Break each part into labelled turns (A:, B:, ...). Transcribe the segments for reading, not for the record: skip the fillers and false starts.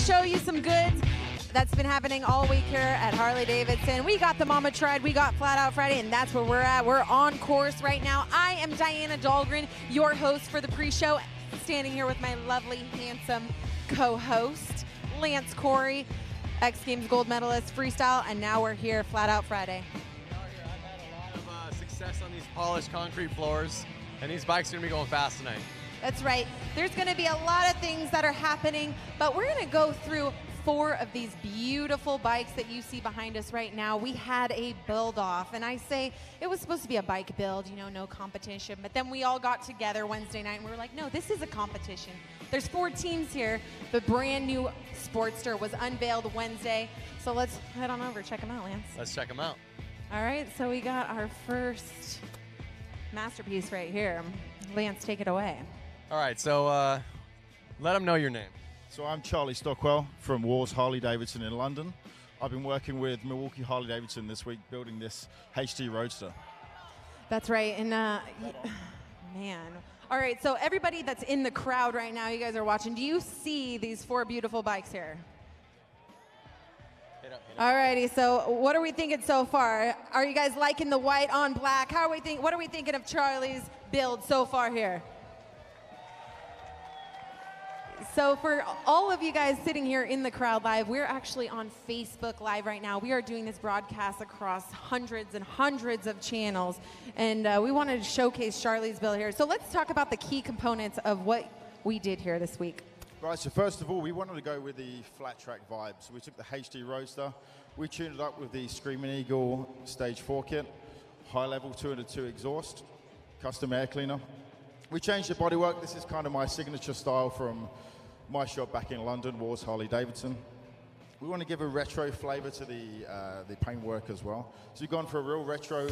A: show you some goods that's been happening all week here at Harley-Davidson. We got the Mama Tried, we got Flat Out Friday, and that's where we're at. We're on course right now. I am Diana Dahlgren, your host for the pre-show, standing here with my lovely, handsome co-host, Lance Corey, X Games gold medalist, freestyle, and now we're here, Flat Out Friday.
B: I've had a lot of success on these polished concrete floors, and these bikes are gonna be going fast tonight.
A: That's right. There's going to be a lot of things that are happening, but we're going to go through 4 of these beautiful bikes that you see behind us right now. We had a build off, and I say it was supposed to be a bike build, you know, no competition, but then we all got together Wednesday night and we were like, no, this is a competition. There's 4 teams here. The brand new Sportster was unveiled Wednesday, so let's head on over, check them out, Lance.
B: Let's check them out.
A: All right, so we got our first masterpiece right here. Lance, take it away.
B: All right, so let them know your name.
C: So I'm Charlie Stockwell from Wars Harley-Davidson in London. I've been working with Milwaukee Harley-Davidson this week building this HD Roadster.
A: That's right, and man. All right, so everybody that's in the crowd right now, you guys are watching, do you see these 4 beautiful bikes here? All righty, so what are we thinking so far? Are you guys liking the white on black? What are we thinking of Charlie's build so far here? So for all of you guys sitting here in the crowd live, we're actually on Facebook Live right now. We are doing this broadcast across hundreds and hundreds of channels, and we wanted to showcase Charlie's build here. So let's talk about the key components of what we did here this week.
C: Right, so first of all, we wanted to go with the flat track vibe. So we took the HD Roadster, we tuned it up with the Screaming Eagle Stage 4 kit, high level 202 exhaust, custom air cleaner. We changed the bodywork. This is kind of my signature style from my shop back in London, Wars Harley-Davidson. We want to give a retro flavor to the paintwork as well. So we've gone for a real retro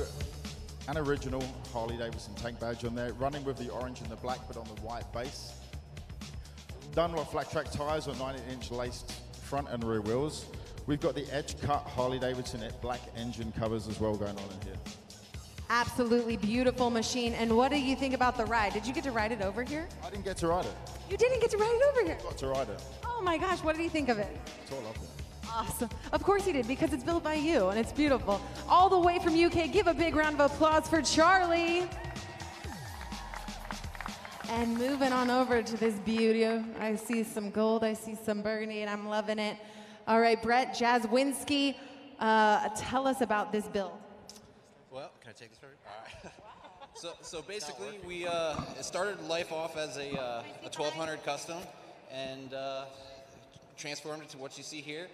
C: and original Harley-Davidson tank badge on there, running with the orange and the black, but on the white base. Done with flat track tires on 90-inch laced front and rear wheels. We've got the edge cut Harley-Davidson black engine covers as well going on in here.
A: Absolutely beautiful machine. And what do you think about the ride? Did you get to ride it over here?
C: I didn't get to ride it.
A: You didn't get to ride it over here?
C: I got to ride it.
A: Oh my gosh, what did you think of it?
C: It's all lovely.
A: Awesome. Of course he did, because it's built by you, and it's beautiful. All the way from UK, give a big round of applause for Charlie. And moving on over to this beauty. I see some gold, I see some burgundy, and I'm loving it. All right, Brett Jaswinski, tell us about this build.
D: Well, can I take this first? All right. So basically, we started life off as a 1200 custom, and transformed it to what you see here.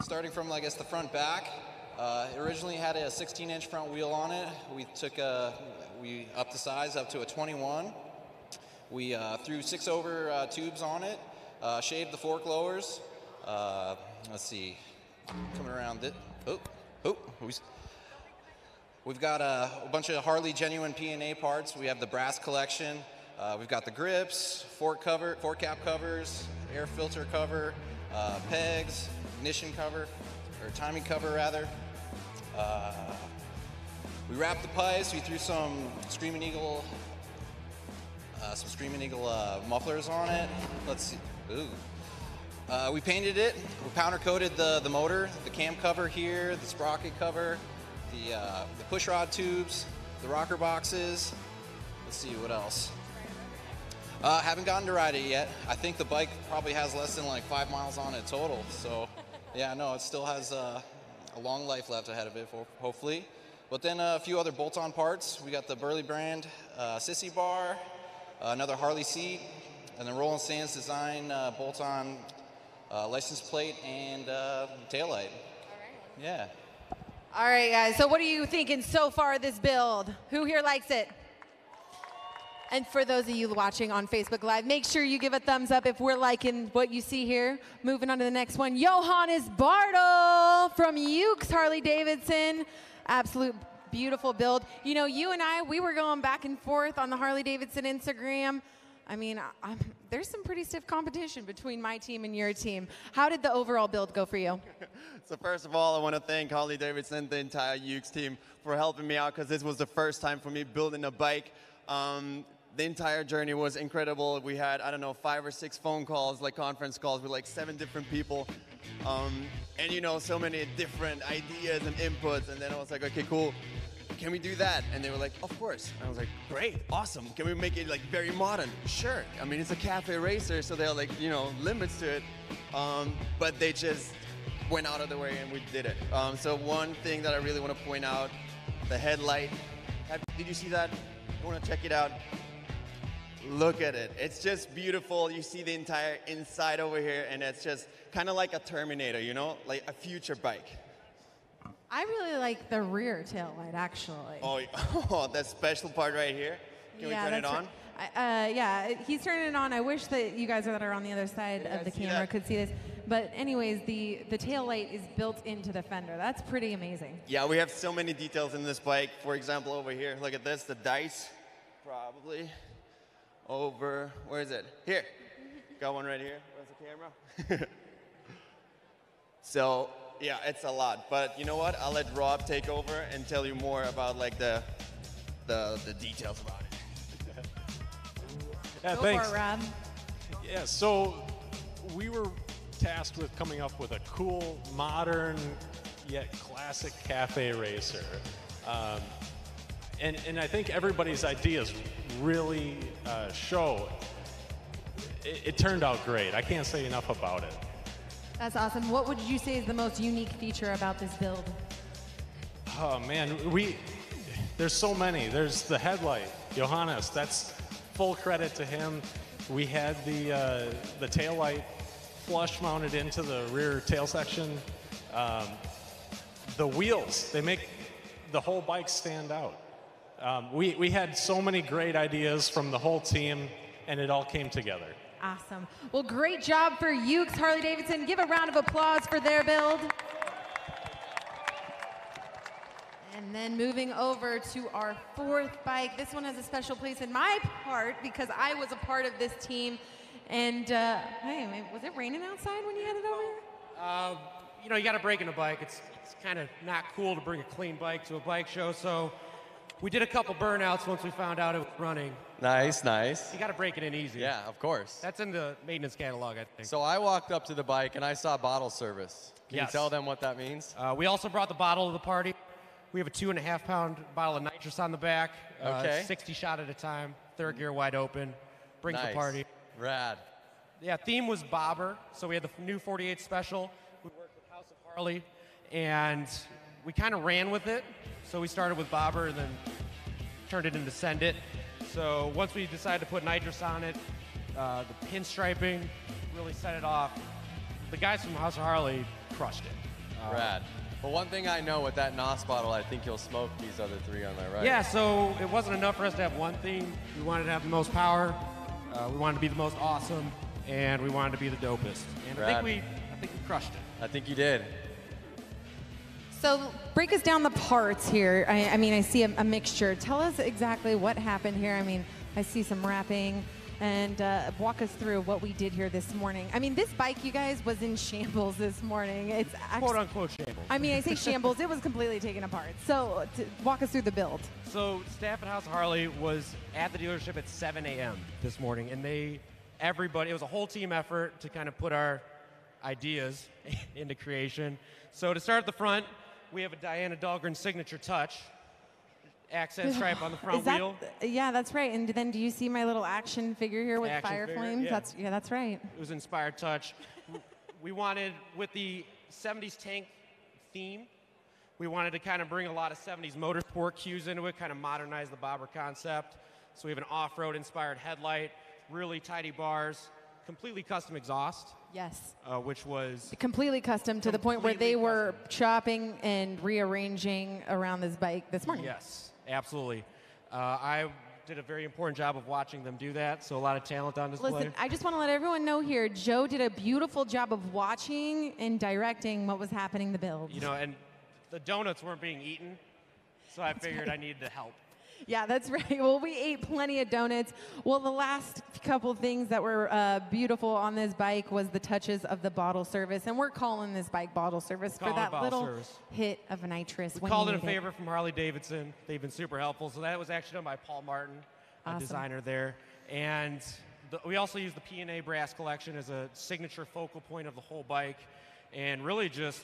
D: Starting from, I guess, the front back. It originally had a 16-inch front wheel on it. We upped the size up to a 21. We threw 6-over tubes on it. Shaved the fork lowers. Let's see, coming around it. We've got a bunch of Harley genuine P&A parts. We have the brass collection. We've got the grips, fork cap covers, air filter cover, pegs, ignition cover, or timing cover rather. We wrapped the pipes. We threw some Screaming Eagle mufflers on it. Let's see. Ooh. We painted it. We powder coated the motor, the cam cover here, the sprocket cover, the push rod tubes, the rocker boxes. Let's see what else. Haven't gotten to ride it yet. I think the bike probably has less than like 5 miles on it total. So yeah, no, it still has a long life left ahead of it, hopefully. But then a few other bolt-on parts. We got the Burley brand sissy bar, another Harley seat, and then Roland Sands design bolt-on license plate and taillight. All right. Yeah.
A: All right, guys, so what are you thinking so far of this build? Who here likes it? And for those of you watching on Facebook Live, make sure you give a thumbs up if we're liking what you see here. Moving on to the next one, Johannes Bartel from Ukes Harley-Davidson. Absolute beautiful build. You know, you and we were going back and forth on the Harley-Davidson Instagram. I mean, there's some pretty stiff competition between my team and your team. How did the overall build go for you?
E: So first of all, I want to thank Harley-Davidson, the entire Ukes team, for helping me out, because this was the first time for me building a bike. the entire journey was incredible. We had, I don't know, 5 or 6 phone calls, like conference calls with like 7 different people. And you know, so many different ideas and inputs. And then I was like, okay, cool. Can we do that? And they were like, of course. And I was like, great, awesome. Can we make it like very modern? Sure. I mean, it's a cafe racer, so there are like, you know, limits to it. But they just went out of the way and we did it. So one thing that I really want to point out, the headlight. Did you see that? You want to check it out? Look at it. It's just beautiful. You see the entire inside over here, and it's just kind of like a Terminator, you know, like a future bike.
A: I really like the rear tail light, actually.
E: Oh, that special part right here. Can we turn it on?
A: Right. Yeah, he's turning it on. I wish that you guys that are on the other side of the camera could see this. But anyways, the tail light is built into the fender. That's pretty amazing.
E: Yeah, we have so many details in this bike. For example, over here, look at this, the dice, probably. Over, where is it? Here. Got one right here. Where's the camera? So, yeah, it's a lot. But you know what? I'll let Rob take over and tell you more about like the details about it.
F: Yeah,
A: Go
F: thanks.
A: for it, Rob.
F: Yeah, so we were tasked with coming up with a cool, modern, yet classic cafe racer. And I think everybody's ideas really show. It turned out great. I can't say enough about it.
A: That's awesome. What would you say is the most unique feature about this build?
F: Oh man, there's so many. There's the headlight, Johannes. That's full credit to him. We had the tail light flush mounted into the rear tail section. The wheels, they make the whole bike stand out. We had so many great ideas from the whole team, and it all came together.
A: Awesome. Well, great job for Ukes Harley-Davidson. Give a round of applause for their build. And then moving over to our 4th bike. This one has a special place in my heart because I was a part of this team. And hey, was it raining outside when you headed over here?
G: You know, you got to break in a bike. It's kind of not cool to bring a clean bike to a bike show, so we did a couple burnouts once we found out it was running.
B: Nice, nice.
G: You got to break it in easy.
B: Yeah, of course.
G: That's in the maintenance catalog, I think.
B: So I walked up to the bike and I saw bottle service. Can you tell them what that means?
G: We also brought the bottle to the party. We have a 2.5-pound bottle of nitrous on the back.
B: Okay.
G: 60 shot at a time, 3rd gear wide open. Brings the
B: Nice.
G: party.
B: Rad.
G: Yeah, theme was bobber. So we had the new 48 special. We worked with House of Harley, and we kind of ran with it. So we started with bobber and then turned it into send it. So once we decided to put nitrous on it, the pinstriping really set it off. The guys from House of Harley crushed it.
B: Rad. But one thing I know with that NOS bottle, I think you'll smoke these other 3 on my right.
G: Yeah, so it wasn't enough for us to have one theme. We wanted to have the most power. We wanted to be the most awesome, and we wanted to be the dopest. And I think we crushed it.
B: I think you did.
A: So break us down the parts here. I mean, I see a mixture. Tell us exactly what happened here. I mean, I see some wrapping, and walk us through what we did here this morning. I mean, this bike, you guys, was in shambles this morning. It's actually,
G: Quote unquote shambles.
A: I mean, I say shambles. It was completely taken apart. So walk us through the build.
G: So staff at House of Harley was at the dealership at 7 a.m. this morning, and everybody, it was a whole team effort to kind of put our ideas into creation. So to start at the front, we have a Diana Dahlgren signature touch, accent stripe on the front wheel.
A: Yeah, that's right. And then do you see my little action figure here with
G: Action
A: fire
G: figure,
A: flames?
G: yeah.
A: That's right.
G: It was inspired touch. We wanted, with the 70s tank theme, we wanted to kind of bring a lot of 70s motorsport cues into it, kind of modernize the bobber concept. So we have an off-road inspired headlight, really tidy bars, completely custom exhaust.
A: Yes.
G: Which was
A: completely custom to the point where they were chopping and rearranging around this bike this morning.
G: Yes, absolutely. I did a very important job of watching them do that, so a lot of talent on display.
A: Listen, I just want to let everyone know here, Joe did a beautiful job of watching and directing what was happening in the build.
G: You know, and the donuts weren't being eaten, so I figured I needed to help.
A: Yeah, that's right. Well, we ate plenty of donuts. Well, the last couple things that were beautiful on this bike was the touches of the bottle service, and we're calling this bike bottle service for that little hit of nitrous.
G: We called it a favor from Harley-Davidson. They've been super helpful. So that was actually done by Paul Martin.
A: Awesome.
G: designer there. And we also use the P&A brass collection as a signature focal point of the whole bike, and really just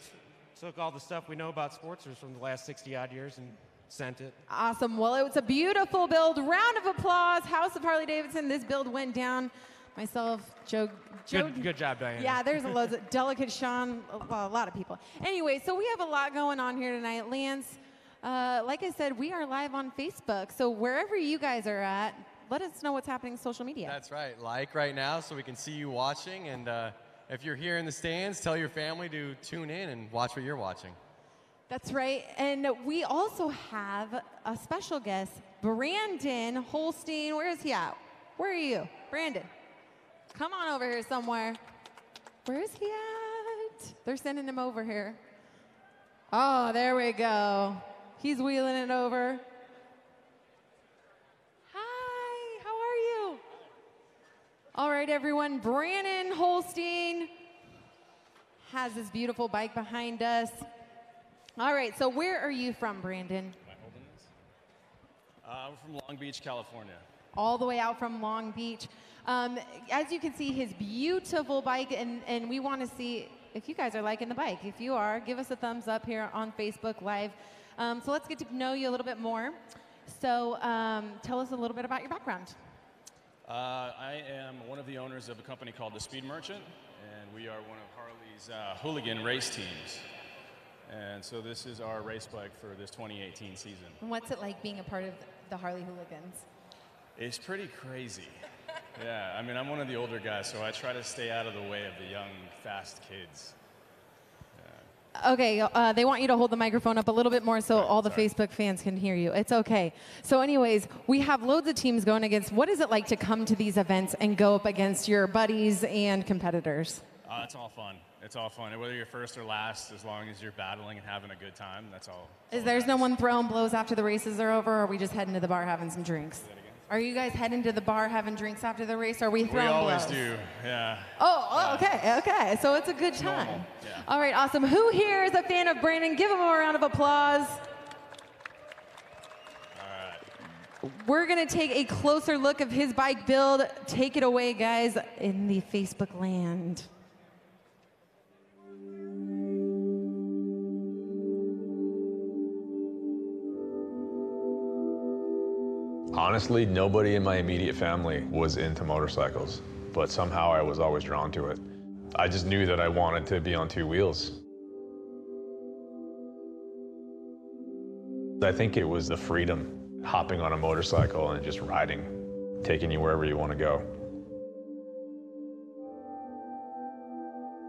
G: took all the stuff we know about Sportsters from the last 60-odd years and sent it.
A: Awesome. Well, it was a beautiful build. Round of applause. House of Harley-Davidson. This build went down. Myself, Joe.
G: Good job, Diana.
A: Yeah, there's loads of Delicate Sean, well, a lot of people. Anyway, so we have a lot going on here tonight. Lance, like I said, we are live on Facebook. So wherever you guys are at, let us know what's happening on social media.
B: That's right. Like right now so we can see you watching. And if you're here in the stands, tell your family to tune in and watch what you're watching.
A: That's right. And we also have a special guest, Brandon Holstein. Where is he at? Where are you? Brandon, come on over here somewhere. Where is he at? They're sending him over here. Oh, there we go. He's wheeling it over. Hi, how are you? All right, everyone. Brandon Holstein has this beautiful bike behind us. All right, so where are you from, Brandon?
H: Am I holding this? I'm from Long Beach, California.
A: All the way out from Long Beach. As you can see, his beautiful bike, and we want to see if you guys are liking the bike. If you are, give us a thumbs up here on Facebook Live. So let's get to know you a little bit more. So tell us a little bit about your background.
H: I am one of the owners of a company called The Speed Merchant, and we are one of Harley's hooligan race teams. And so this is our race bike for this 2018 season.
A: And what's it like being a part of the Harley Hooligans?
H: It's pretty crazy. Yeah, I mean, I'm one of the older guys, so I try to stay out of the way of the young, fast kids.
A: Okay, they want you to hold the microphone up a little bit more so all the Facebook fans can hear you. It's okay. So anyways, we have loads of teams going against. What is it like to come to these events and go up against your buddies and competitors?
H: It's all fun. It's all fun. Whether you're first or last, as long as you're battling and having a good time, that's all.
A: There's no one throwing blows after the races are over, or are we just heading to the bar having some drinks? Are you guys heading to the bar having drinks after the race, or are we throwing blows?
H: We always do, yeah.
A: Oh, okay. So it's a good time.
H: Normal. Yeah.
A: All right, awesome. Who here is a fan of Brandon? Give him a round of applause.
H: All right.
A: We're going to take a closer look of his bike build. Take it away, guys, in the Facebook land.
I: Honestly, nobody in my immediate family was into motorcycles, but somehow I was always drawn to it. I just knew that I wanted to be on two wheels. I think it was the freedom, hopping on a motorcycle and just riding, taking you wherever you want to go.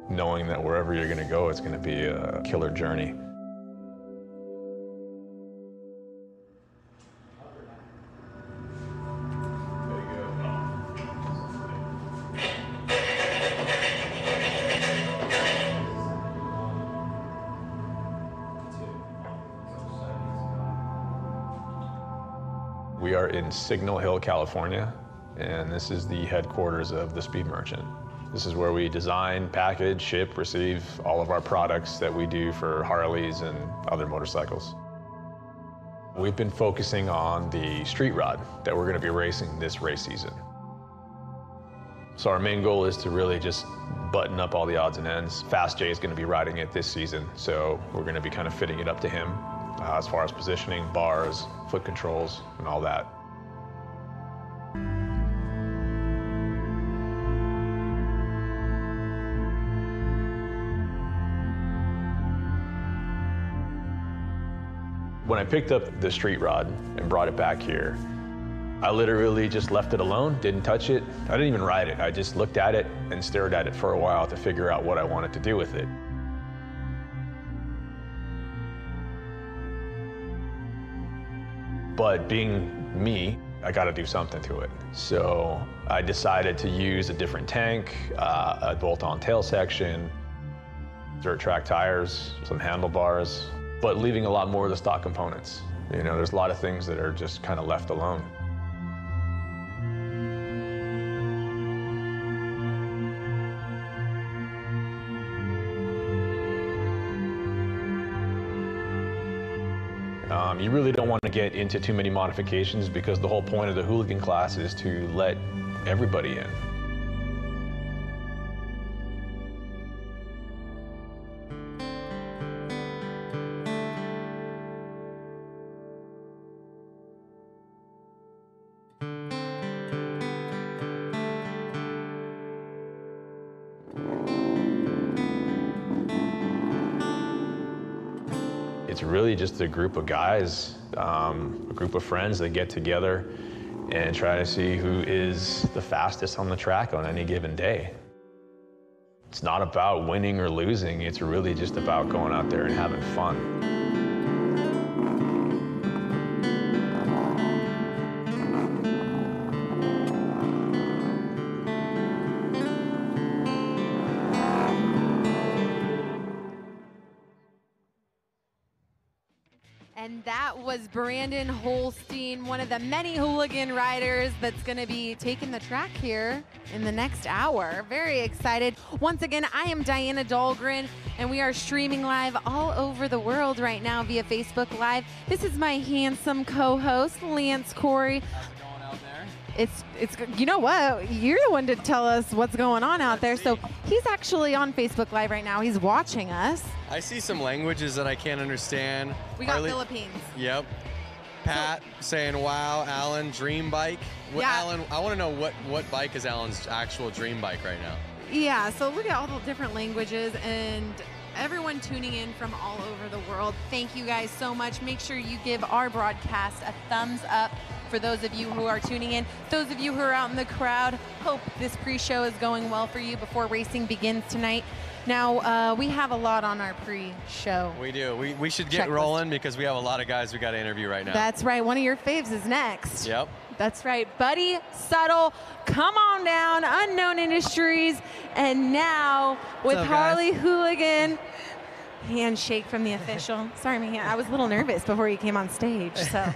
I: Knowing that wherever you're going to go, it's going to be a killer journey. We are in Signal Hill, California, and this is the headquarters of the Speed Merchant. This is where we design, package, ship, receive all of our products that we do for Harleys and other motorcycles. We've been focusing on the street rod that we're going to be racing this race season. So our main goal is to really just button up all the odds and ends. Fast J is going to be riding it this season, so we're going to be kind of fitting it up to him. As far as positioning, bars, foot controls, and all that. When I picked up the street rod and brought it back here, I literally just left it alone, didn't touch it. I didn't even ride it. I just looked at it and stared at it for a while to figure out what I wanted to do with it. But being me, I got to do something to it. So I decided to use a different tank, a bolt-on tail section, dirt track tires, some handlebars, but leaving a lot more of the stock components. You know, there's a lot of things that are just kind of left alone. You really don't want to get into too many modifications because the whole point of the hooligan class is to let everybody in. It's really just a group of guys, a group of friends that get together and try to see who is the fastest on the track on any given day. It's not about winning or losing, it's really just about going out there and having fun.
A: And that was Brandon Holstein, one of the many hooligan riders that's going to be taking the track here in the next hour. Very excited. Once again, I am Diana Dahlgren, and we are streaming live all over the world right now via Facebook Live. This is my handsome co-host, Lance Corey.
B: How's it going out there?
A: It's you know what? You're the one to tell us what's going on out there. So he's actually on Facebook Live right now. He's watching us.
B: I see some languages that I can't understand.
A: We got Philippines.
B: Yep. Pat saying, wow, Alan, dream bike.
A: Yeah.
B: Alan, I want to know what bike is Alan's actual dream bike right now?
A: Yeah, so look at all the different languages and everyone tuning in from all over the world. Thank you guys so much. Make sure you give our broadcast a thumbs up for those of you who are tuning in. Those of you who are out in the crowd, hope this pre-show is going well for you before racing begins tonight. Now, we have a lot on our pre-show.
B: We do. We should get rolling because we have a lot of guys we got to interview right now.
A: That's right. One of your faves is next.
B: Yep.
A: That's right. Buddy Subtle, come on down, Unknown Industries. And now with Harley Hooligan, handshake from the official. Sorry, man, I was a little nervous before you came on stage. So,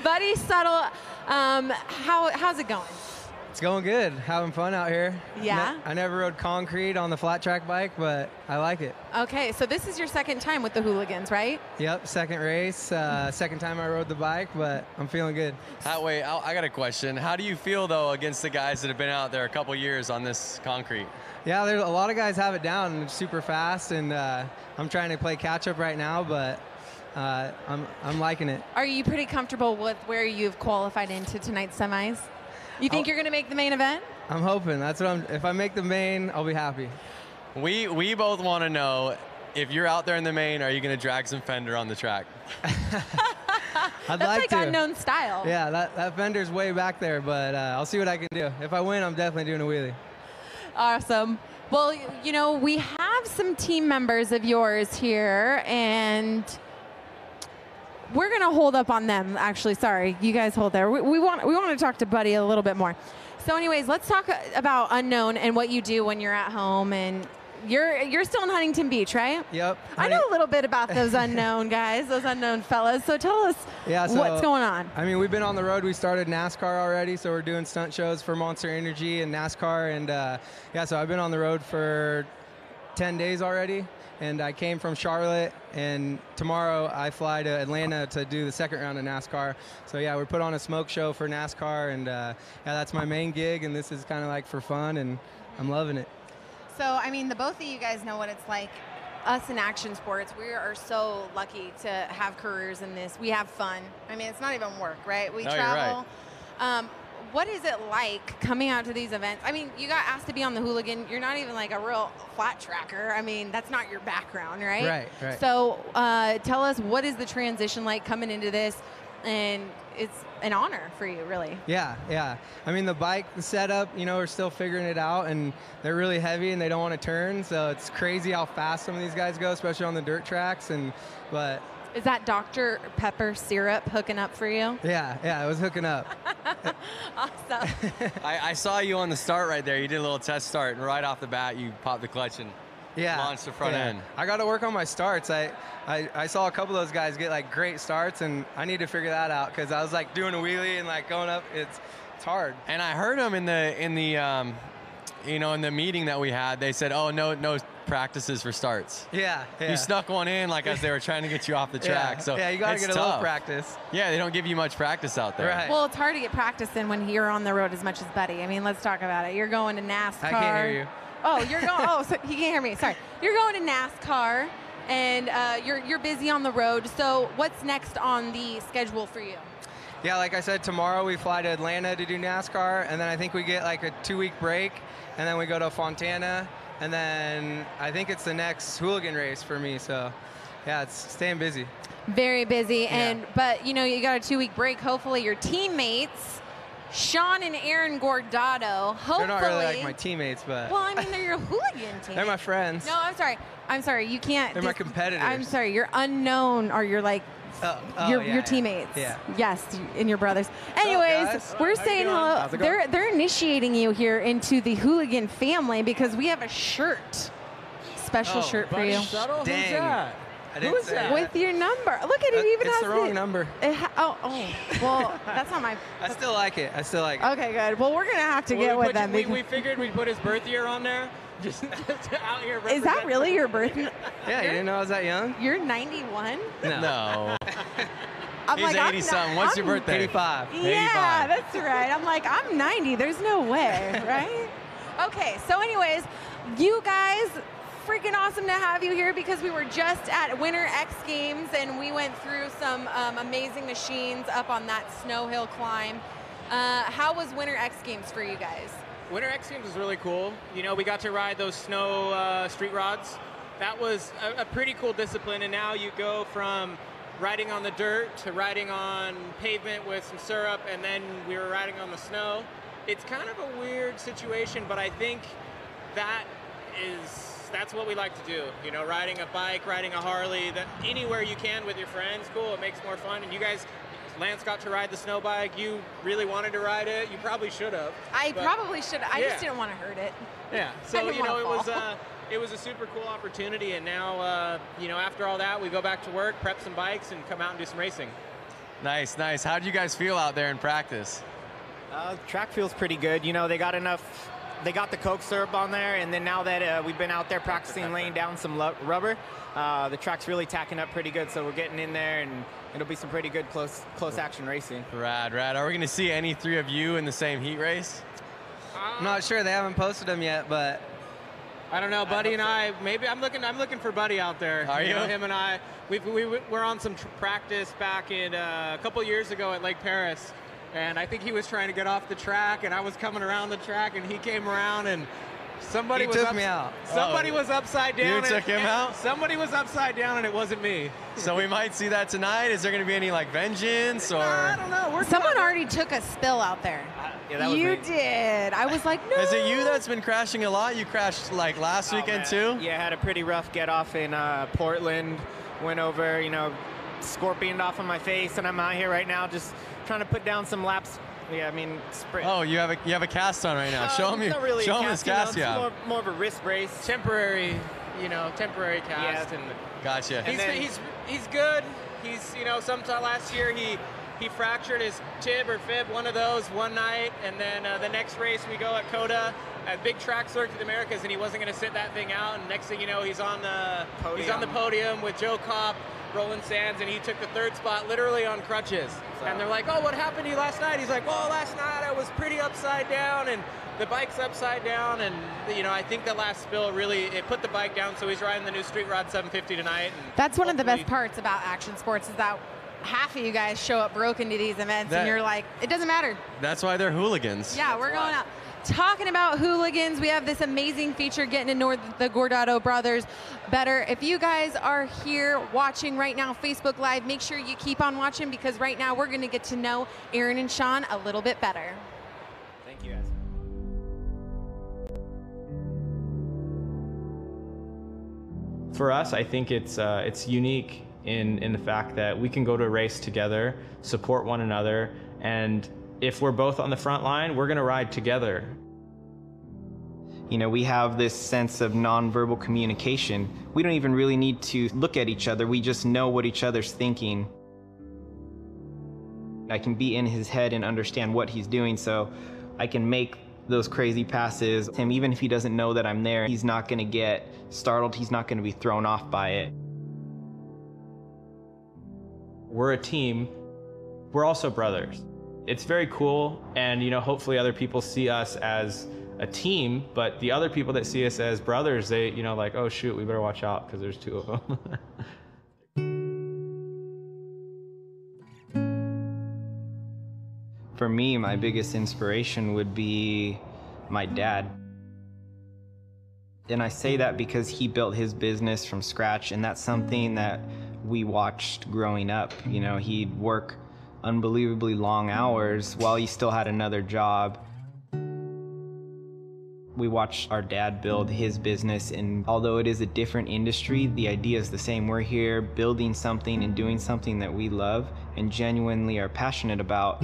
A: Buddy Subtle, how's it going?
J: It's going good. Having fun out here.
A: Yeah?
J: I never rode concrete on the flat track bike, but I like it.
A: Okay, so this is your second time with the Hooligans, right?
J: Yep, second race. Second time I rode the bike, but I'm feeling good.
B: Wait, I got a question. How do you feel, though, against the guys that have been out there a couple years on this concrete?
J: Yeah, there's a lot of guys have it down and it's super fast, and I'm trying to play catch up right now, but I'm liking it.
A: Are you pretty comfortable with where you've qualified into tonight's semis? You think you're going to make the main event?
J: I'm hoping. That's what if I make the main, I'll be happy.
B: We both want to know, if you're out there in the main, are you going to drag some fender on the track?
J: I'd
A: That's
J: like to.
A: Unknown style.
J: Yeah, that fender's way back there, but I'll see what I can do. If I win, I'm definitely doing a wheelie.
A: Awesome. Well, you know, we have some team members of yours here, and we're going to hold up on them, actually. Sorry, you guys hold there. We want to talk to Buddy a little bit more. So anyways, let's talk about Unknown and what you do when you're at home. And you're still in Huntington Beach, right?
J: Yep.
A: I know a little bit about those Unknown guys, those Unknown fellas. So tell us what's going on.
J: I mean, we've been on the road. We started NASCAR already, so we're doing stunt shows for Monster Energy and NASCAR. And yeah, so I've been on the road for 10 days already. And I came from Charlotte, and tomorrow I fly to Atlanta to do the second round of NASCAR. So yeah, we put on a smoke show for NASCAR, and yeah, that's my main gig, and this is kind of like for fun, and I'm loving it.
A: So, I mean, the both of you guys know what it's like. Us in action sports, we are so lucky to have careers in this. We have fun. I mean, it's not even work, right? We travel.
B: You're right.
A: What is it like coming out to these events? I mean, you got asked to be on the Hooligan. You're not even like a real flat tracker. I mean, that's not your background, right?
J: Right.
A: So tell us, what is the transition like coming into this? And it's an honor for you, really.
J: Yeah. I mean, the bike setup, you know, we're still figuring it out, and they're really heavy and they don't want to turn. So it's crazy how fast some of these guys go, especially on the dirt tracks. But
A: is that Dr. Pepper syrup hooking up for you?
J: Yeah, it was hooking up.
A: Awesome.
B: I saw you on the start right there. You did a little test start, and right off the bat, you popped the clutch and launched the front end.
J: I got to work on my starts. I saw a couple of those guys get like great starts, and I need to figure that out because I was like doing a wheelie and like going up. It's hard.
B: And I heard them in the you know, in the meeting that we had. They said, "Oh, no practices for starts.
J: Yeah.
B: You snuck one in like as they were trying to get you off the track. So
J: yeah, you got to get a little practice.
B: Yeah, they don't give you much practice out there.
J: Right.
A: Well, it's hard to get practice in when you're on the road as much as Buddy. I mean, let's talk about it. You're going to NASCAR.
J: I can't hear you.
A: Oh, you're going. Oh, so he can't hear me. Sorry. You're going to NASCAR, and you're busy on the road. So what's next on the schedule for you?
J: Yeah, like I said, tomorrow we fly to Atlanta to do NASCAR, and then I think we get like a 2-week break, and then we go to Fontana, and then I think it's the next hooligan race for me. So, yeah, it's staying busy.
A: Very busy,
J: Yeah.
A: but you know you got a 2-week break. Hopefully your teammates, Sean and Aaron Gordado, hopefully.
J: They're not really like my teammates, but.
A: Well, I mean they're your hooligan team.
J: They're my friends.
A: No, I'm sorry. I'm sorry. You can't.
J: They're my competitors.
A: I'm sorry. You're unknown, or you're like. Your teammates.
J: Yeah.
A: Yes, and your brothers. Anyways,
J: guys?
A: we're
J: How you
A: saying
J: doing?
A: hello.
J: How's it going?
A: They're initiating you here into the hooligan family because we have a shirt, special shirt for you.
J: Dang. I didn't
G: Who's
J: say
G: that?
A: With your number. Look at it. Even
J: It's
A: has
J: the wrong number.
A: Oh, well, that's not my.
J: I still like it.
A: Okay, good. Well, we're gonna have to get with them.
K: We figured we'd put his birth year on there. Just out here.
A: Is that really your birthday?
J: Yeah, you didn't know I was that young?
A: You're 91.
B: No.
A: I'm
B: He's
A: like, I'm
B: 80-something. What's your birthday?
J: 85.
A: Yeah, that's right. I'm like, I'm 90. There's no way, right? Okay, so anyways, you guys, freaking awesome to have you here because we were just at Winter X Games and we went through some amazing machines up on that snow hill climb. How was Winter X Games for you guys?
K: Winter X Games was really cool. You know, we got to ride those snow street rods. That was a pretty cool discipline, and now you go from riding on the dirt to riding on pavement with some syrup, and then we were riding on the snow. It's kind of a weird situation, but I think that's what we like to do. You know, riding a bike, riding a Harley, that anywhere you can with your friends, cool, it makes more fun. And you guys, Lance got to ride the snow bike. You really wanted to ride it. You probably should have.
A: I probably should. I just didn't want to hurt it.
K: Yeah.
A: I
K: So
A: didn't
K: you know,
A: wanna
K: it was a super cool opportunity. And now, you know, after all that, we go back to work, prep some bikes, and come out and do some racing.
B: Nice, nice. How do you guys feel out there in practice?
L: Track feels pretty good. You know, they got the Coke syrup on there, and then now that we've been out there practicing laying down some rubber, the track's really tacking up pretty good. So we're getting in there, and it'll be some pretty good close action racing.
B: Rad, rad. Are we going to see any three of you in the same heat race?
J: I'm not sure. They haven't posted them yet, but
K: I don't know, Buddy and I. Maybe I'm looking for Buddy out there.
B: Are you?
K: Know, him and I. We're on some practice back in a couple years ago at Lake Paris, and I think he was trying to get off the track, and I was coming around the track, and he came around, and somebody
J: took me out.
K: Somebody was upside down.
B: You took him out?
K: Somebody was upside down, and it wasn't me.
B: So we might see that tonight. Is there going to be any like vengeance or?
K: I don't know.
A: Someone already took a spill out there.
L: Yeah, that was
A: you
L: me.
A: did. I was like, no.
B: Is it you that's been crashing a lot? You crashed like last weekend too?
L: Yeah, I had a pretty rough get off in Portland. Went over, you know, scorpioned off on my face, and I'm out here right now just trying to put down some laps. Yeah, I mean, sprint.
B: Oh, you have a cast on right now. Show him
L: not really
B: show
L: a
B: him this
L: cast,
B: cast
L: you
B: you
L: know,
B: have.
L: it's more of a wrist brace.
K: Temporary cast, and
B: Gotcha.
K: he's good. He's, you know, sometime last year he fractured his tib or fib, one of those, one night, and then the next race we go at Coda, at big track circuit of the Americas, and he wasn't going to sit that thing out. And next thing you know, he's on the podium with Joe Kopp, Roland Sands, and he took the third spot literally on crutches. And they're like, "Oh, what happened to you last night?" He's like, "Well, last night I was pretty upside down, and the bike's upside down, and you know, I think the last spill really it put the bike down." So he's riding the new Street Rod 750 tonight. And
A: That's one of the best parts about action sports is that half of you guys show up broken to these events, and you're like, it doesn't matter.
B: That's why they're hooligans.
A: Yeah, we're going out. Talking about hooligans, we have this amazing feature getting to know the Gordado brothers better. If you guys are here watching right now, Facebook Live, make sure you keep on watching because right now we're going to get to know Aaron and Sean a little bit better.
L: Thank you, guys.
M: For us, I think it's unique in the fact that we can go to a race together, support one another, and if we're both on the front line, we're gonna ride together.
N: You know, we have this sense of nonverbal communication. We don't even really need to look at each other. We just know what each other's thinking. I can be in his head and understand what he's doing, so I can make those crazy passes. Even if he doesn't know that I'm there, he's not going to get startled. He's not going to be thrown off by it.
M: We're a team. We're also brothers. It's very cool, and hopefully other people see us as a team, but the other people that see us as brothers, they, like, oh shoot, we better watch out because there's two of them.
N: For me, my biggest inspiration would be my dad. And I say that because he built his business from scratch, and that's something that we watched growing up. He'd work unbelievably long hours while he still had another job. We watched our dad build his business, and although it is a different industry, the idea is the same. We're here building something and doing something that we love and genuinely are passionate about.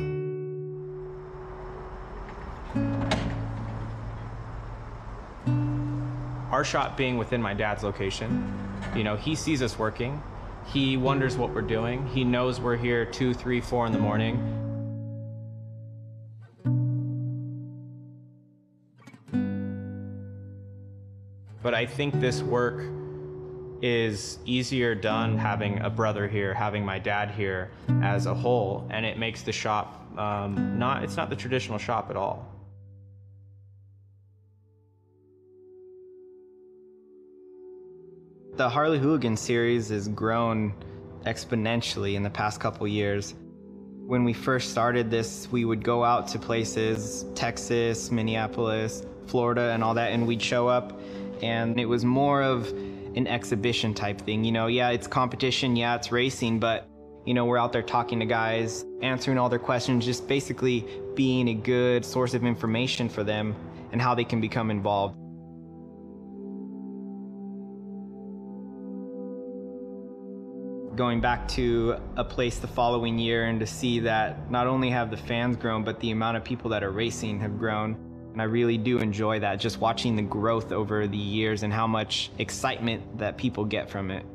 M: Our shop being within my dad's location, he sees us working. He wonders what we're doing. He knows we're here 2, 3, 4 in the morning. But I think this work is easier done having a brother here, having my dad here as a whole, and it makes the shop it's not the traditional shop at all.
N: The Harley Hooligan series has grown exponentially in the past couple years. When we first started this, we would go out to places, Texas, Minneapolis, Florida, and all that, and we'd show up, and it was more of an exhibition type thing. Yeah, it's competition, yeah, it's racing, but we're out there talking to guys, answering all their questions, just basically being a good source of information for them and how they can become involved. Going back to a place the following year and to see that not only have the fans grown, but the amount of people that are racing have grown. And I really do enjoy that, just watching the growth over the years and how much excitement that people get from it.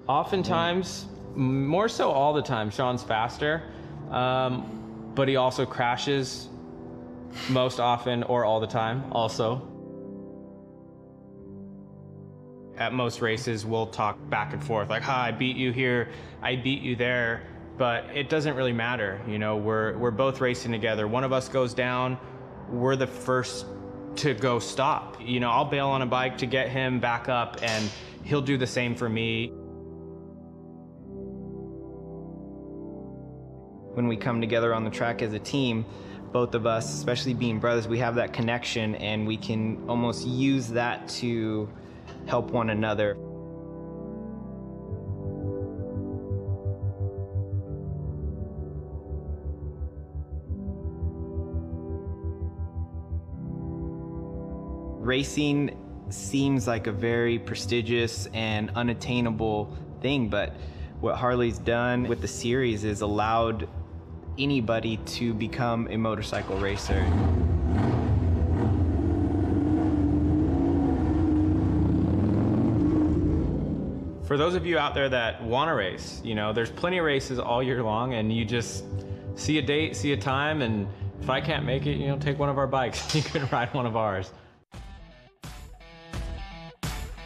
M: Oftentimes, more so all the time, Sean's faster, but he also crashes most often or all the time also. At most races, we'll talk back and forth, like, hi, I beat you here, I beat you there, but it doesn't really matter. We're both racing together. One of us goes down, we're the first to go stop. I'll bail on a bike to get him back up, and he'll do the same for me.
N: When we come together on the track as a team, both of us, especially being brothers, we have that connection, and we can almost use that to help one another. Racing seems like a very prestigious and unattainable thing, but what Harley's done with the series is allowed anybody to become a motorcycle racer.
M: For those of you out there that want to race, there's plenty of races all year long, and you just see a date, see a time, and if I can't make it, take one of our bikes. You can ride one of ours.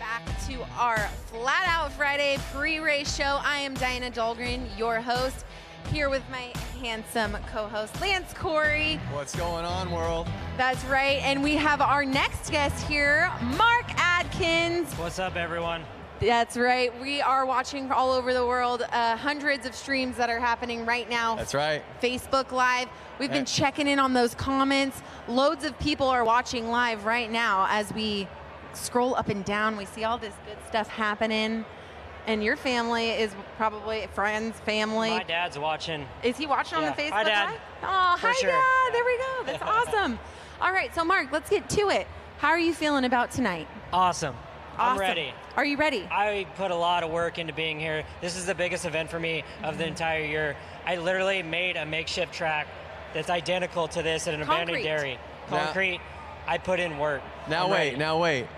A: Back to our Flat Out Friday pre-race show. I am Diana Dahlgren, your host, here with my handsome co-host, Lance Corey.
B: What's going on, world?
A: That's right, and we have our next guest here, Mark Adkins.
O: What's up, everyone?
A: That's right. We are watching all over the world, hundreds of streams that are happening right now.
B: That's right.
A: Facebook Live. We've been checking in on those comments. Loads of people are watching live right now as we scroll up and down. We see all this good stuff happening. And your family is probably friends, family.
O: My dad's watching.
A: Is he watching on the Facebook
O: Hi, Dad.
A: Live? Oh,
O: For
A: hi,
O: sure.
A: Dad. There we go. That's awesome. All right, so Mark, let's get to it. How are you feeling about tonight?
O: Awesome. I'm ready.
A: Are you ready?
O: I put a lot of work into being here. This is the biggest event for me of the entire year. I literally made a makeshift track that's identical to this at an abandoned dairy. Concrete. I put in work.
B: Now wait.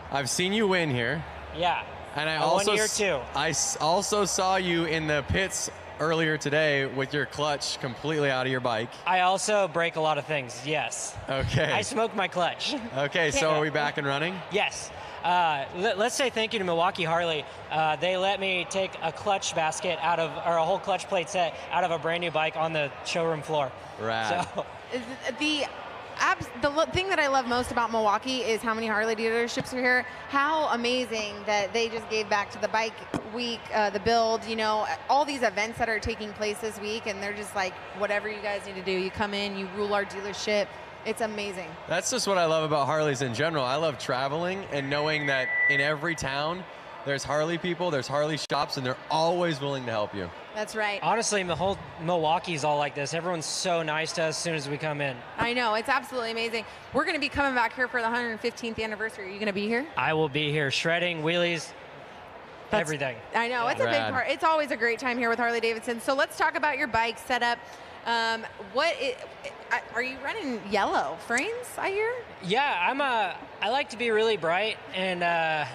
B: I've seen you win here.
O: Yeah.
B: And I
O: One year too.
B: also saw you in the pits earlier today with your clutch completely out of your bike.
O: I also break a lot of things, yes.
B: Okay.
O: I smoke my clutch.
B: Okay, so are we back and running?
O: Yes. Let's say thank you to Milwaukee Harley. They let me take a clutch basket or a whole clutch plate set out of a brand new bike on the showroom floor.
B: Rad.
O: So,
A: The thing that I love most about Milwaukee is how many Harley dealerships are here. How amazing that they just gave back to the bike week, the build, you know, all these events that are taking place this week, and they're just like, whatever you guys need to do, you come in, you rule our dealership. It's amazing.
B: That's just what I love about Harleys in general. I love traveling and knowing that in every town, there's Harley people, there's Harley shops, and they're always willing to help you.
A: That's right.
O: Honestly, the whole Milwaukee's all like this. Everyone's so nice to us as soon as we come in.
A: I know, it's absolutely amazing. We're going to be coming back here for the 115th anniversary. Are you going to be here?
O: I will be here shredding, wheelies, everything.
A: I know, it's a big part. It's always a great time here with Harley-Davidson. So let's talk about your bike setup. Are you running yellow frames, I hear?
O: Yeah, I like to be really bright, and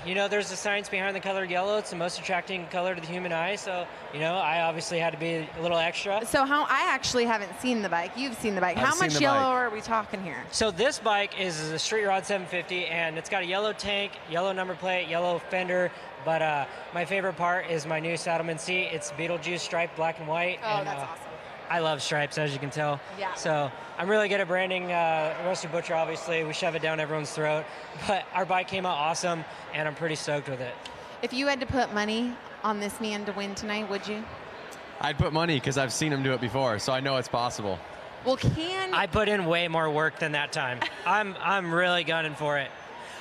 O: you know, there's a science behind the color yellow. It's the most attracting color to the human eye, so you know, I obviously had to be a little extra.
A: So I actually haven't seen the bike. You've seen the bike. How much yellow are we talking here?
O: So this bike is a Street Rod 750, and it's got a yellow tank, yellow number plate, yellow fender. But my favorite part is my new Saddleman seat. It's Beetlejuice striped black and white.
A: Oh, that's awesome.
O: I love stripes, as you can tell.
A: Yeah.
O: So I'm really good at branding. Rusty Butcher, obviously, we shove it down everyone's throat. But our bike came out awesome, and I'm pretty stoked with it.
A: If you had to put money on this man to win tonight, would you?
B: I'd put money because I've seen him do it before, so I know it's possible.
A: Well,
O: I put in way more work than that time. I'm really gunning for it.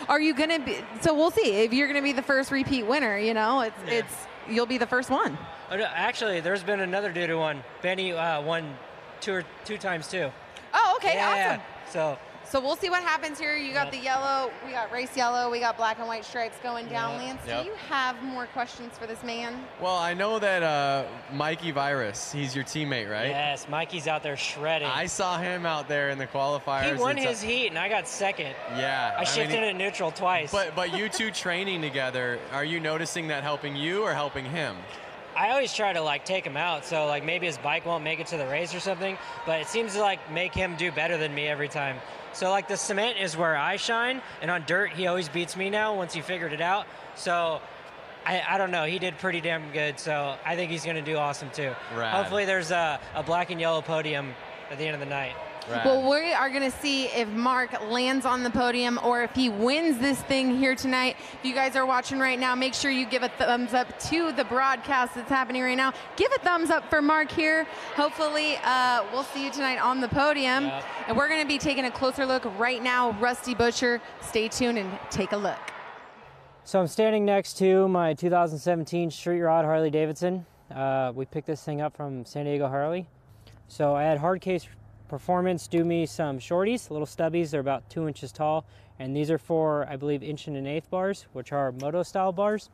A: Are you gonna be? So we'll see if you're gonna be the first repeat winner. You know, you'll be the first one.
O: Actually, there's been another dude who won. Benny won two times too.
A: Oh, okay,
O: yeah,
A: awesome. So we'll see what happens here. You got the yellow, we got race yellow, we got black and white stripes going down. Lance, do you have more questions for this man?
B: Well, I know that Mikey Virus, he's your teammate, right?
O: Yes, Mikey's out there shredding.
B: I saw him out there in the qualifiers.
O: He won his heat, and I got second.
B: Yeah.
O: I shifted it neutral twice.
B: But you two training together, are you noticing that helping you or helping him?
O: I always try to like take him out, so like maybe his bike won't make it to the race or something, but it seems to like make him do better than me every time. So like the cement is where I shine, and on dirt he always beats me now once he figured it out. So I don't know, he did pretty damn good, so I think he's gonna do awesome too.
B: Rad.
O: Hopefully there's a black and yellow podium at the end of the night.
B: Rad.
A: Well, we are going to see if Mark lands on the podium or if he wins this thing here tonight. If you guys are watching right now, make sure you give a thumbs up to the broadcast that's happening right now. Give a thumbs up for Mark here. Hopefully, we'll see you tonight on the podium.
O: Yep.
A: And we're going to be taking a closer look right now. Rusty Butcher, stay tuned and take a look.
O: So I'm standing next to my 2017 Street Rod Harley-Davidson. We picked this thing up from San Diego Harley. So I had hard case Performance do me some shorties, little stubbies. They're about 2 inches tall, and these are for, I believe, 1 1/8" bars, which are moto style bars.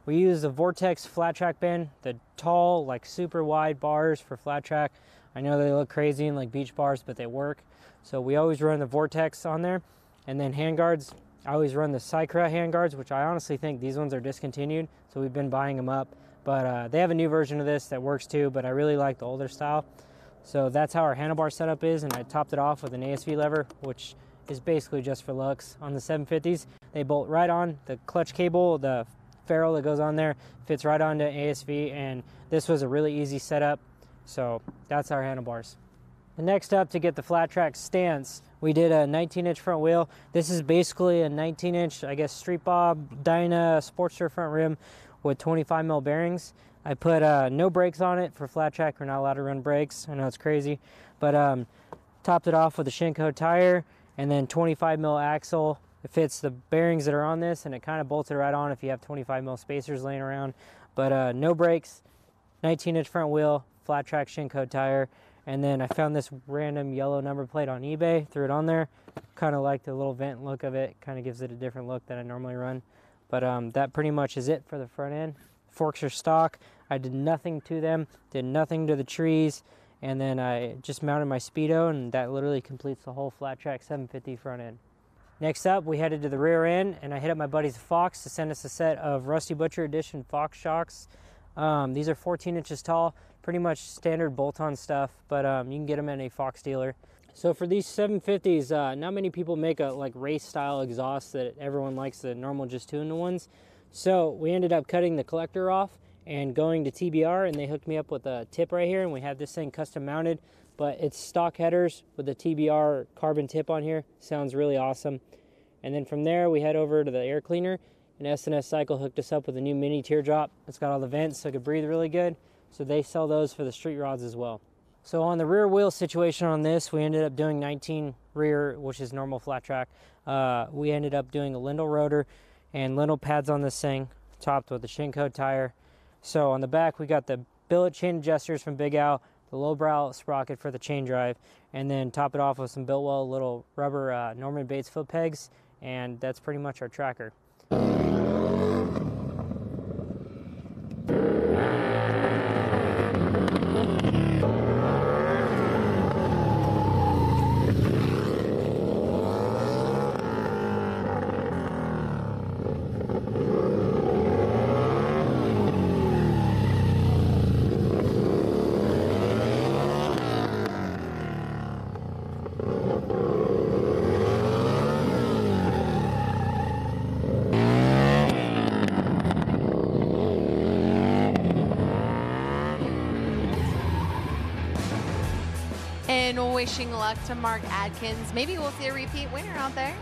O: We use the Vortex flat track bend, the tall, like super wide bars for flat track. I know they look crazy and like beach bars, but they work. So we always run the Vortex on there. And then handguards, I always run the Cycra handguards, which I honestly think these ones are discontinued, so we've been buying them up. But they have a new version of this that works too, but I really like the older style. So that's how our handlebar setup is, and I topped it off with an ASV lever, which is basically just for looks. On the 750s, they bolt right on. The clutch cable, the ferrule that goes on there, fits right onto ASV, and this was a really easy setup. So that's our handlebars. And next up, to get the flat track stance, we did a 19-inch front wheel. This is basically a 19-inch, I guess, Street Bob Dyna Sportster front rim with 25 mil bearings. I put no brakes on it for flat track. We're not allowed to run brakes. I know it's crazy, but topped it off with a Shinko tire and then 25 mil axle. It fits the bearings that are on this, and it kind of bolts it right on if you have 25 mil spacers laying around. But no brakes, 19-inch front wheel, flat track Shinko tire, and then I found this random yellow number plate on eBay, threw it on there. Kind of like the little vent look of it. Kind of gives it a different look than I normally run. But that pretty much is it for the front end. Forks are stock. I did nothing to them, did nothing to the trees, and then I just mounted my Speedo, and that literally completes the whole flat track 750 front end. Next up, we headed to the rear end, and I hit up my buddies Fox to send us a set of Rusty Butcher Edition Fox shocks. These are 14 inches tall, pretty much standard bolt-on stuff, but you can get them at a Fox dealer. So for these 750s, not many people make a like race-style exhaust that everyone likes, the normal just two-in-one ones. So we ended up cutting the collector off and going to TBR, and they hooked me up with a tip right here, and we have this thing custom mounted, but it's stock headers with the TBR carbon tip on here. Sounds really awesome. And then from there, we head over to the air cleaner, and S&S Cycle hooked us up with a new mini teardrop. It's got all the vents so it could breathe really good. So they sell those for the street rods as well. So on the rear wheel situation on this, we ended up doing 19 rear, which is normal flat track. We ended up doing a Lindell rotor and Lindell pads on this thing, topped with a Shinko tire. So on the back, we got the billet chain adjusters from Big Al, the lowbrow sprocket for the chain drive, and then top it off with some Biltwell little rubber Norman Bates foot pegs, and that's pretty much our tracker.
A: And wishing luck to Mark Adkins. Maybe we'll see a repeat winner out there.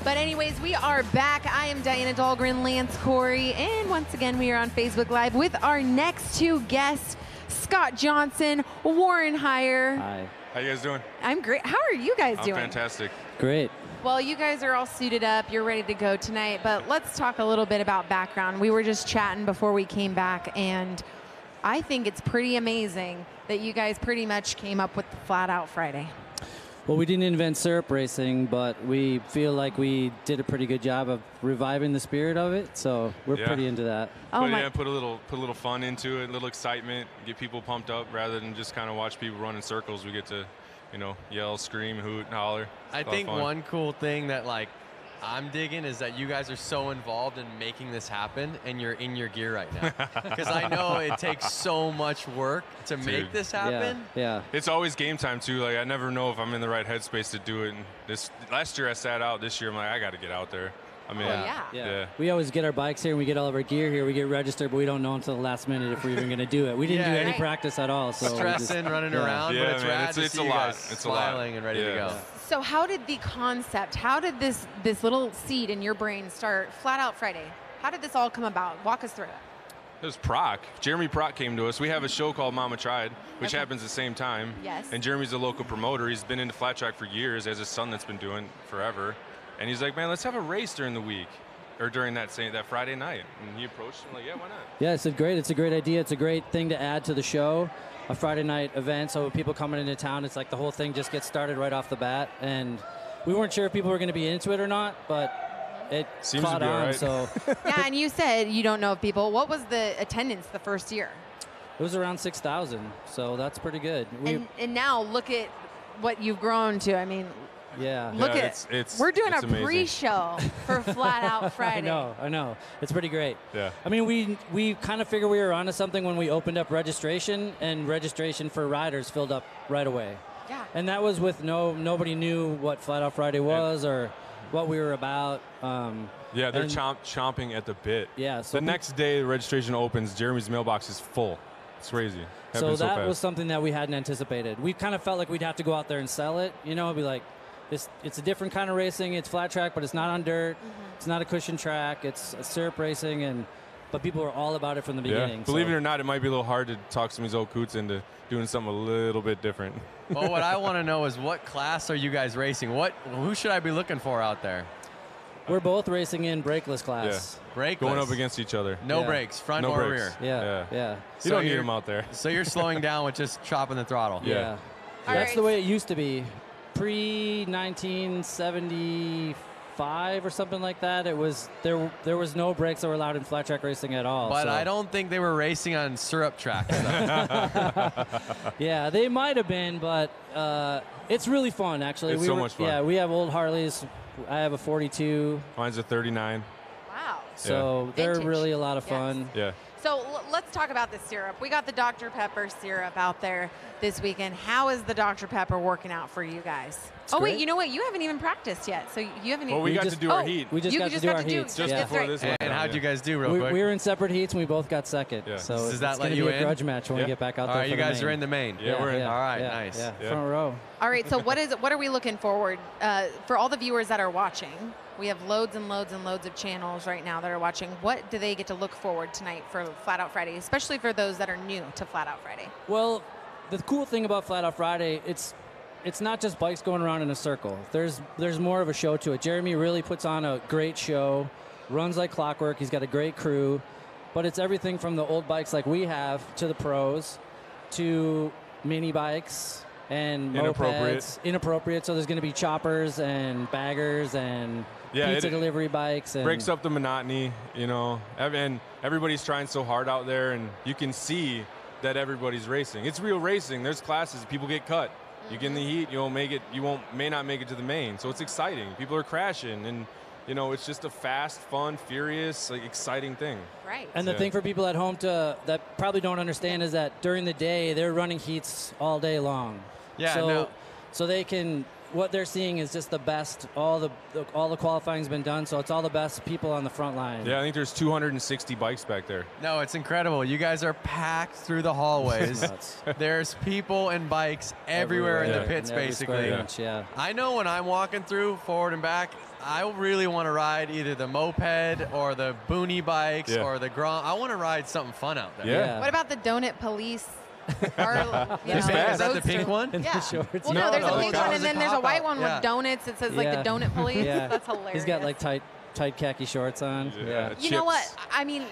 A: But anyways, we are back. I am Diana Dahlgren, Lance Corey, and once again, we are on Facebook Live with our next two guests, Scott Johnson, Warren Heyer.
P: Hi. How you guys doing?
A: I'm great. How are you guys doing?
P: Fantastic.
Q: Great.
A: Well, you guys are all suited up. You're ready to go tonight, but let's talk a little bit about background. We were just chatting before we came back, and I think it's pretty amazing that you guys pretty much came up with the Flat Out Friday.
Q: Well, we didn't invent syrup racing, but we feel like we did a pretty good job of reviving the spirit of it, so we're pretty into that.
P: Put a little fun into it, a little excitement, get people pumped up rather than just kind of watch people run in circles. We get to, you know, yell, scream, hoot, and holler.
B: I think one cool thing that like I'm digging is that you guys are so involved in making this happen, and you're in your gear right now. Because I know it takes so much work to make this happen.
Q: Yeah.
P: It's always game time too. Like I never know if I'm in the right headspace to do it. And last year I sat out. This year I'm like, I got to get out there. I mean, yeah.
Q: We always get our bikes here and we get all of our gear here. We get registered, but we don't know until the last minute if we're even going to do it. We didn't do any practice at all. So
B: stressing, running around, but it's rad to see you guys smiling and ready to go.
A: So how did the concept, how did this little seed in your brain start, Flat Out Friday? How did this all come about? Walk us through it.
P: It was Proc. Jeremy Proc came to us. We have a show called Mama Tried, which happens at the same time.
A: Yes.
P: And Jeremy's a local promoter. He's been into flat track for years. He has a son that's been doing forever. And he's like, man, let's have a race during the week. Or during that Friday night. And he approached him like, yeah, why not?
Q: Yeah, it's a great idea. It's a great thing to add to the show, a Friday night event. So people coming into town, it's like the whole thing just gets started right off the bat. And we weren't sure if people were going to be into it or not, but it
P: seems
Q: caught
P: to be
Q: on.
P: right.
Q: So
A: yeah, and you said you don't know if people. What was the attendance the first year?
Q: It was around 6,000, so that's pretty good.
A: And now look at what you've grown to. I mean, look at we're doing a pre-show for Flat Out Friday.
Q: I know. It's pretty great.
P: Yeah.
Q: I mean, we kind of figured we were onto something when we opened up registration, and registration for riders filled up right away.
A: Yeah.
Q: And that was with nobody knew what Flat Out Friday was or what we were about.
P: Yeah, they're chomping at the bit.
Q: Yeah. So
P: the next day the registration opens, Jeremy's mailbox is full. It's crazy.
Q: So that was something that we hadn't anticipated. We kind of felt like we'd have to go out there and sell it. You know, be like, it's a different kind of racing. It's flat track, but it's not on dirt. It's not a cushion track. It's syrup racing, but people were all about it from the beginning.
P: Believe it or not, it might be a little hard to talk some of these old coots into doing something a little bit different.
B: Well, what I want to know is what class are you guys racing? Who should I be looking for out there?
Q: We're both racing in brakeless class.
P: Yeah.
B: Brakeless.
P: Going up against each other.
B: No brakes, front or rear.
Q: Yeah.
P: You don't need them out there.
B: So you're slowing down with just chopping the throttle.
P: Yeah.
Q: That's the way it used to be. Pre-1975 or something like that, it was there was no brakes that were allowed in flat track racing at all.
B: But I don't think they were racing on syrup tracks.
Q: Yeah, they might have been, but it's really fun actually.
P: It's so much fun.
Q: Yeah, we have old Harleys. I have a 42.
P: Mine's a 39.
A: Wow.
Q: So they're
A: Vintage.
Q: really a lot of fun.
P: Yeah.
A: So let's talk about the syrup. We got the Dr. Pepper syrup out there this weekend. How is the Dr. Pepper working out for you guys?
Q: It's
A: oh,
Q: great.
A: wait, you know what? You haven't even practiced yet. So you haven't
P: Well,
A: even.
P: we got to do our heat.
Q: We just got to do our heats.
P: Just
Q: yeah.
P: before this one.
B: And how'd you guys do real
Q: we,
B: quick?
Q: we were in separate heats and we both got second.
P: Yeah.
Q: So
B: Does that
Q: it's
B: let
Q: going to
B: you
Q: be a
B: in?
Q: grudge match when we get back out there.
B: All right,
Q: for
B: you
Q: the
B: guys
Q: main.
B: are in the main.
P: Yeah, we're in.
B: All right,
Q: yeah,
B: nice.
Q: Yeah.
P: Yeah.
Q: Front row.
A: All right, so what are we looking forward for all the viewers that are watching? We have loads and loads and loads of channels right now that are watching. What do they get to look forward tonight for Flat Out Friday, especially for those that are new to Flat Out Friday?
Q: Well, the cool thing about Flat Out Friday, it's not just bikes going around in a circle. There's more of a show to it. Jeremy really puts on a great show, runs like clockwork. He's got a great crew, but it's everything from the old bikes like we have to the pros to mini bikes and mopeds. Inappropriate. So there's going to be choppers and baggers and pizza delivery bikes. And
P: breaks up the monotony, you know. And everybody's trying so hard out there, and you can see that everybody's racing. It's real racing. There's classes. People get cut. You get in the heat, you won't make it. May not make it to the main. So it's exciting. People are crashing, and you know, it's just a fast, fun, furious, like exciting thing.
A: Right.
Q: And the thing for people at home that probably don't understand is that during the day they're running heats all day long.
B: Yeah.
Q: So they can. What they're seeing is just the best. All the qualifying's been done, so it's all the best people on the front line.
P: Yeah, I think there's 260 bikes back there.
B: No, it's incredible. You guys are packed through the hallways. There's people and bikes everywhere in the pits,
Q: in every
B: basically.
Q: square inch, yeah.
B: I know when I'm walking through forward and back, I really want to ride either the moped or the boonie bikes or the Grand. I want to ride something fun out there.
P: Yeah.
A: What about the Donut Police? Or, you know,
B: Is that the
A: roadster?
B: pink one?
A: Yeah.
Q: shorts.
A: Well, no, there's a pink one, and
B: was a
A: then there's a white
B: cop-out.
A: one with donuts. It says like the Donut Police.
Q: Yeah.
A: That's hilarious.
Q: He's got like tight khaki shorts on. Yeah.
A: You know what? I mean,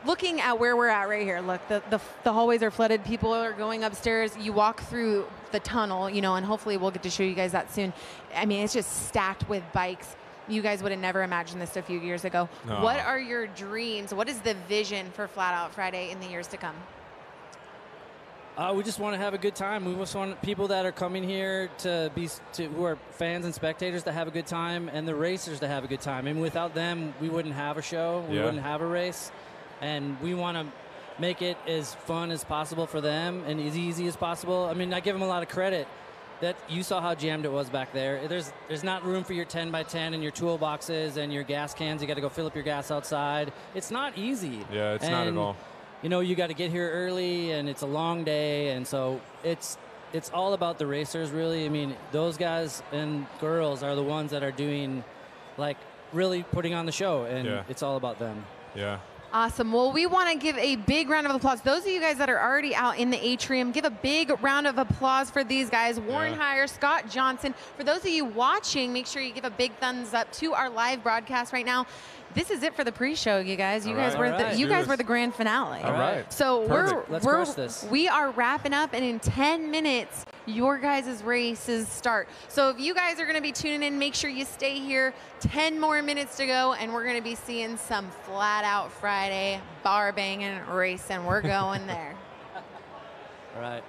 A: looking at where we're at right here, look, the hallways are flooded. People are going upstairs. You walk through the tunnel, you know, and hopefully we'll get to show you guys that soon. I mean, it's just stacked with bikes. You guys would have never imagined this a few years ago.
P: No.
A: What are your dreams? What is the vision for Flat Out Friday in the years to come?
Q: We just want to have a good time. We just want people that are coming here who are fans and spectators to have a good time, and the racers to have a good time. I mean, without them, we wouldn't have a show. We wouldn't have a race, and we want to make it as fun as possible for them and as easy as possible. I mean, I give them a lot of credit. That you saw how jammed it was back there. There's not room for your 10x10 and your toolboxes and your gas cans. You got to go fill up your gas outside. It's not easy.
P: Yeah, it's not at all.
Q: You know, you got to get here early, and it's a long day, and so it's all about the racers, really. I mean, those guys and girls are the ones that are doing, like, really putting on the show, and it's all about them.
P: Yeah.
A: Awesome. Well, we want to give a big round of applause. Those of you guys that are already out in the atrium, give a big round of applause for these guys. Warren Heyer, Scott Johnson. For those of you watching, make sure you give a big thumbs up to our live broadcast right now. This is it for the pre-show, you guys. You guys were the grand finale.
P: All right.
A: So
Q: Let's crush this.
A: We are wrapping up, and in 10 minutes, your guys' races start. So if you guys are going to be tuning in, make sure you stay here. 10 more minutes to go, and we're going to be seeing some Flat Out Friday bar banging racing. We're going there.
Q: All right.